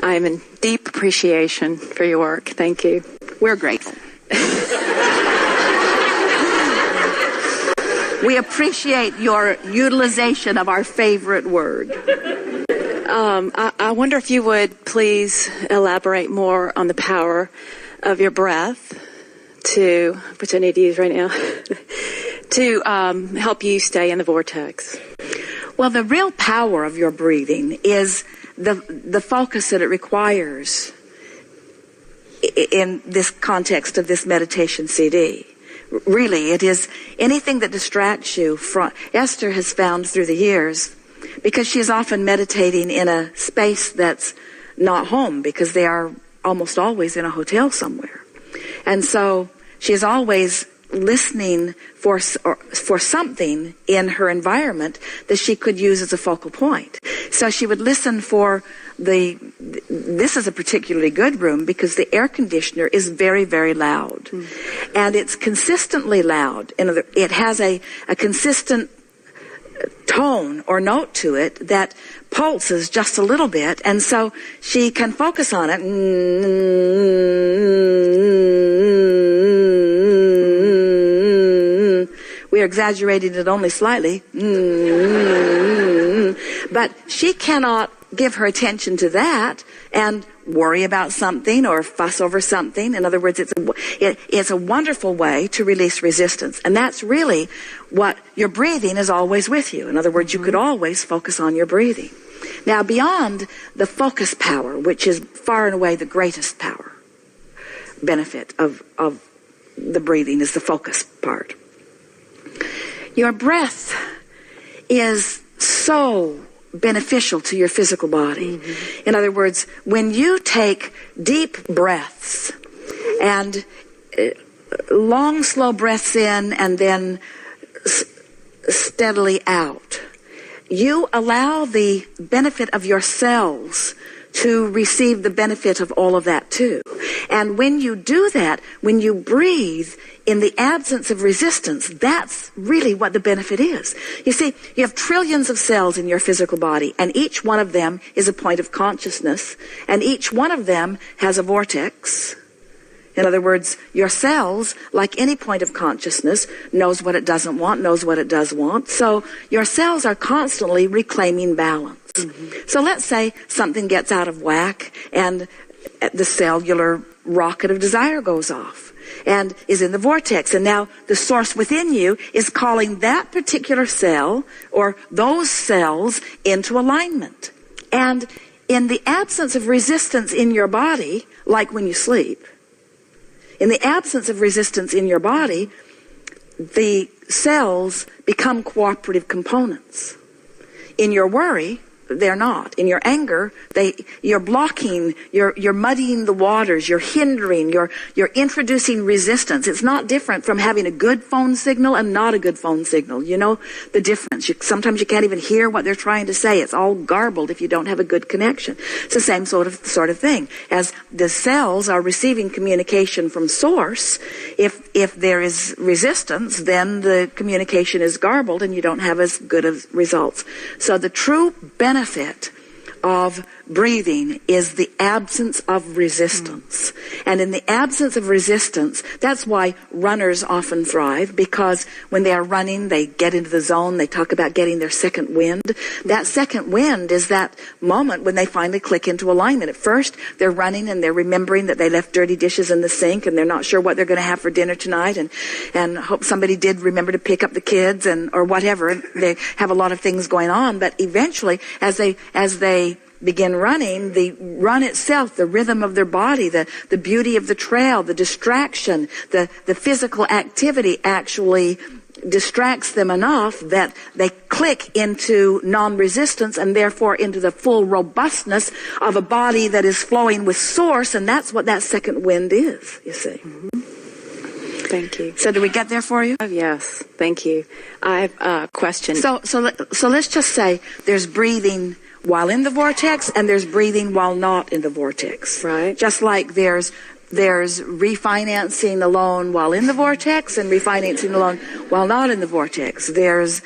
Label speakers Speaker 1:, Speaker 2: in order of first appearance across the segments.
Speaker 1: I am in deep appreciation for your work. Thank you.
Speaker 2: We're grateful. We appreciate your utilization of our favorite word.
Speaker 1: I wonder if you would please elaborate more on the power of your breath which I need to use right now, to help you stay in the vortex.
Speaker 2: Well, the real power of your breathing is the focus that it requires in this context of this meditation CD. Really, it is anything that distracts you from... Esther has found through the years, because she is often meditating in a space that's not home, because they are almost always in a hotel somewhere. And so she is always listening for something in her environment that she could use as a focal point. So she would listen for this is a particularly good room because the air conditioner is very, very loud. And it's consistently loud. It has a consistent tone or note to it that pulses just a little bit, and so she can focus on it. We are exaggerating it only slightly. But she cannot give her attention to that and worry about something or fuss over something. In other words, it's a wonderful way to release resistance. And that's really what your breathing is always with you. In other words, you could always focus on your breathing. Now, beyond the focus power, which is far and away the greatest power, benefit of the breathing is the focus part. Your breath is so beneficial to your physical body. In other words, when you take deep breaths and long, slow breaths in and then steadily out, you allow the benefit of your cells to receive the benefit of all of that too. And when you do that, when you breathe in the absence of resistance, that's really what the benefit is. You see, you have trillions of cells in your physical body, and each one of them is a point of consciousness, and each one of them has a vortex. In other words, your cells, like any point of consciousness, knows what it doesn't want, knows what it does want. So your cells are constantly reclaiming balance. So let's say something gets out of whack and the cellular rocket of desire goes off and is in the vortex. And now the source within you is calling that particular cell or those cells into alignment. And in the absence of resistance in your body, like when you sleep, in the absence of resistance in your body, the cells become cooperative components. In your worry, they're not. In your anger, you're blocking, you're muddying the waters, you're hindering, you're introducing resistance. It's not different from having a good phone signal and not a good phone signal. You know the difference. Sometimes you can't even hear what they're trying to say. It's all garbled if you don't have a good connection. It's the same sort of thing. As the cells are receiving communication from source, if there is resistance, then the communication is garbled and you don't have as good of results. So the true benefit of breathing is the absence of resistance. And in the absence of resistance, that's why runners often thrive, because when they are running, they get into the zone. They talk about getting their second wind. That second wind is that moment when they finally click into alignment. At first, they're running and they're remembering that they left dirty dishes in the sink and they're not sure what they're going to have for dinner tonight, and hope somebody did remember to pick up the kids or whatever. They have a lot of things going on, but eventually, as they begin running, the run itself, the rhythm of their body, the beauty of the trail, the distraction, the physical activity actually distracts them enough that they click into non-resistance and therefore into the full robustness of a body that is flowing with source, and that's what that second wind is, you see.
Speaker 1: Thank you.
Speaker 2: So do we get there for you?
Speaker 1: Oh, yes, thank you. I have a question.
Speaker 2: So let's just say there's breathing while in the vortex and there's breathing while not in the vortex.
Speaker 1: Right.
Speaker 2: Just like there's There's refinancing a loan while in the vortex and refinancing a loan while not in the vortex. There's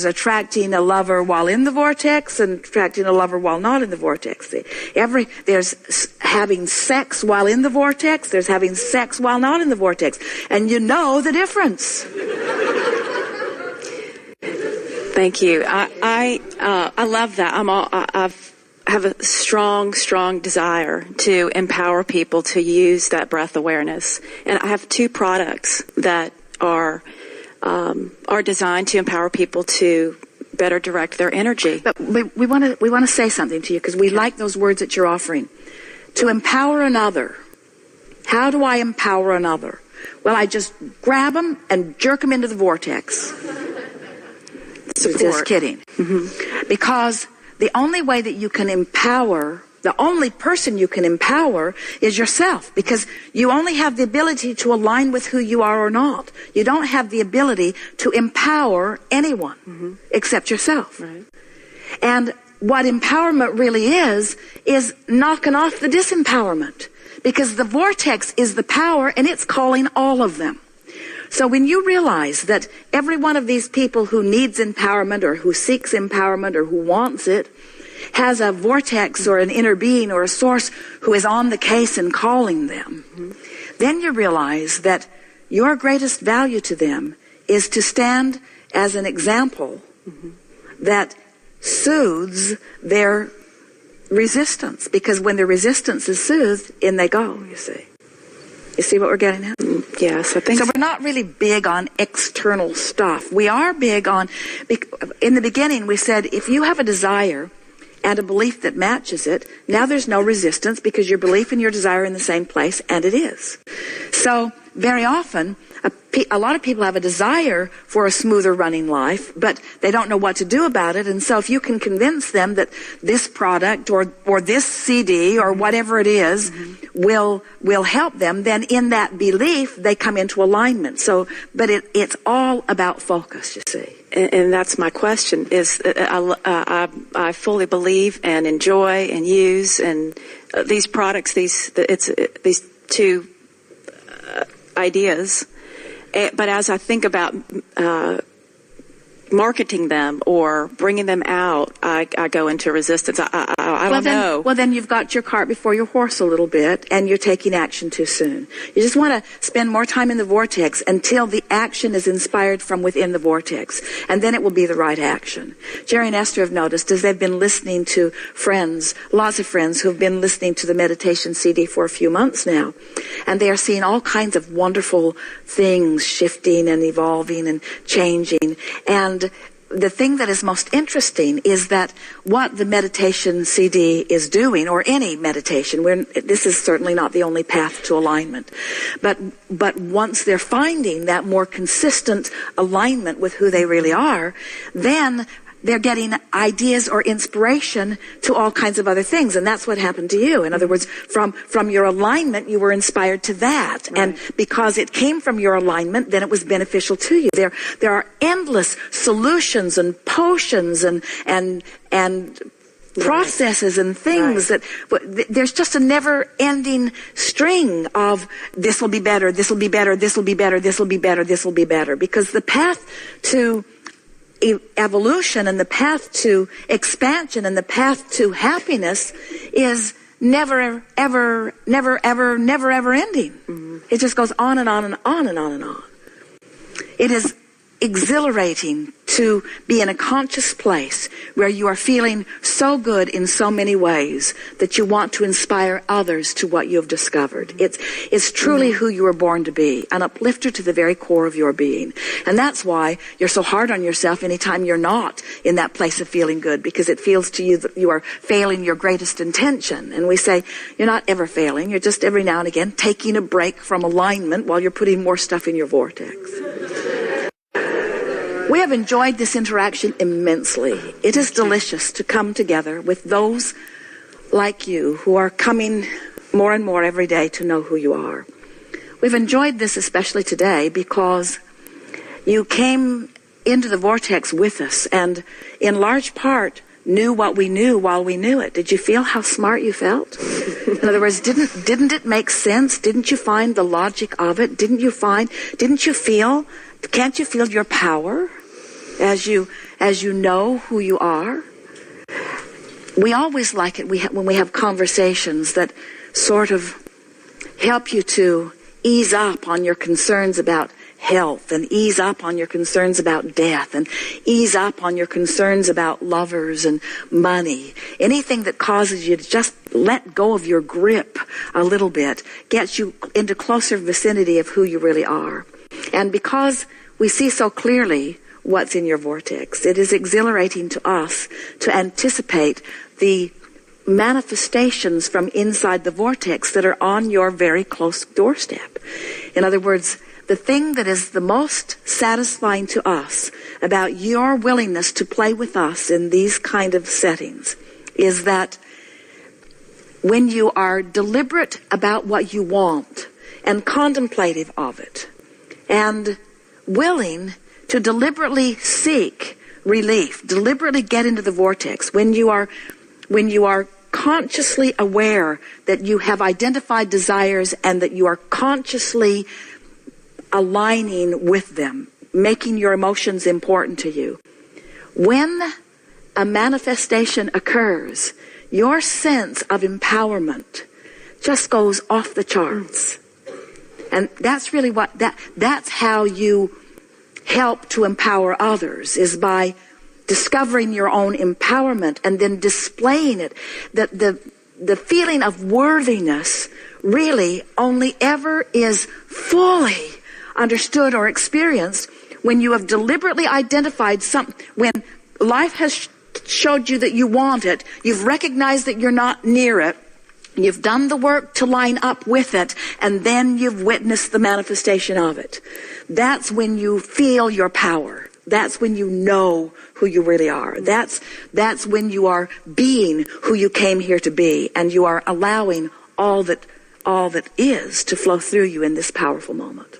Speaker 2: attracting a lover while in the vortex and attracting a lover while not in the vortex. There's having sex while in the vortex. There's having sex while not in the vortex. And you know the difference.
Speaker 1: Thank you. I love that. I have a strong desire to empower people to use that breath awareness. And I have 2 products that are designed to empower people to better direct their energy.
Speaker 2: But we want to say something to you because we like those words that you're offering. To empower another. How do I empower another? Well, I just grab them and jerk them into the vortex.
Speaker 1: Support.
Speaker 2: Just kidding. Mm-hmm. Because the only way that you can empower, the only person you can empower is yourself, because you only have the ability to align with who you are or not. You don't have the ability to empower anyone except yourself.
Speaker 1: Right.
Speaker 2: And what empowerment really is knocking off the disempowerment, because the vortex is the power and it's calling all of them. So when you realize that every one of these people who needs empowerment or who seeks empowerment or who wants it has a vortex or an inner being or a source who is on the case and calling them, then you realize that your greatest value to them is to stand as an example that soothes their resistance. Because when the resistance is soothed, in they go, you see. You see what we're getting at?
Speaker 1: Yes, I think so.
Speaker 2: So we're not really big on external stuff. We are big on, in the beginning we said, if you have a desire and a belief that matches it, now there's no resistance because your belief and your desire are in the same place, and it is. So very often, a lot of people have a desire for a smoother running life, but they don't know what to do about it. And so if you can convince them that this product or this CD or whatever it is will help them, then in that belief, they come into alignment. So, but it's all about focus, you see.
Speaker 1: And that's my question, is I fully believe and enjoy and use and these products, these 2 ideas. But as I think about marketing them or bringing them out, I go into resistance. I don't know.
Speaker 2: Well, then you've got your cart before your horse a little bit, and you're taking action too soon. You just want to spend more time in the vortex until the action is inspired from within the vortex, and then it will be the right action. Jerry and Esther have noticed, as they've been listening to friends, lots of friends who have been listening to the meditation CD for a few months now, and they are seeing all kinds of wonderful things shifting and evolving and changing. And the thing that is most interesting is that what the meditation CD is doing, or any meditation, this is certainly not the only path to alignment, but once they're finding that more consistent alignment with who they really are, then they're getting ideas or inspiration to all kinds of other things. And that's what happened to you. In other words, from your alignment, you were inspired to that. Right. And because it came from your alignment, then it was beneficial to you. There are endless solutions and potions and processes and things that there's just a never-ending string of this will be better, this will be better, this will be better, this will be better, this will be better. Because the path to evolution and the path to expansion and the path to happiness is never ever ending. It just goes on and on and on and on and on. It is exhilarating to be in a conscious place where you are feeling so good in so many ways that you want to inspire others to what you have discovered. It's truly who you were born to be, an uplifter to the very core of your being. And that's why you're so hard on yourself anytime you're not in that place of feeling good, because it feels to you that you are failing your greatest intention. And we say, you're not ever failing, you're just every now and again taking a break from alignment while you're putting more stuff in your vortex. We have enjoyed this interaction immensely. It is delicious to come together with those like you who are coming more and more every day to know who you are. We've enjoyed this especially today because you came into the vortex with us and in large part knew what we knew while we knew it. Did you feel how smart you felt? In other words, didn't it make sense? Didn't you find the logic of it? Can't you feel your power as you know who you are? We always like it when we have conversations that sort of help you to ease up on your concerns about health, and ease up on your concerns about death, and ease up on your concerns about lovers and money. Anything that causes you to just let go of your grip a little bit gets you into closer vicinity of who you really are. And because we see so clearly what's in your vortex, it is exhilarating to us to anticipate the manifestations from inside the vortex that are on your very close doorstep. In other words, the thing that is the most satisfying to us about your willingness to play with us in these kind of settings is that when you are deliberate about what you want and contemplative of it and willing to deliberately seek relief, deliberately get into the vortex, when you are consciously aware that you have identified desires and that you are consciously aligning with them, making your emotions important to you. When a manifestation occurs, your sense of empowerment just goes off the charts. And that's really that's how you help to empower others, is by discovering your own empowerment and then displaying it. The feeling of worthiness really only ever is fully understood or experienced when you have deliberately identified something, when life has showed you that you want it, you've recognized that you're not near it, you've done the work to line up with it, and then you've witnessed the manifestation of it. That's when you feel your power. That's when you know who you really are. That's when you are being who you came here to be, and you are allowing all that is to flow through you in this powerful moment.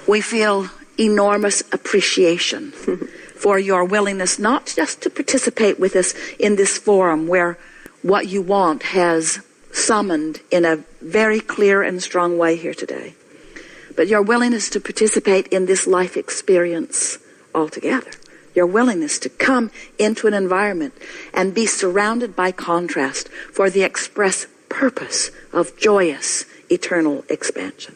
Speaker 2: We feel enormous appreciation for your willingness not just to participate with us in this forum where what you want has summoned in a very clear and strong way here today, but your willingness to participate in this life experience altogether. Your willingness to come into an environment and be surrounded by contrast for the express purpose of joyous eternal expansion.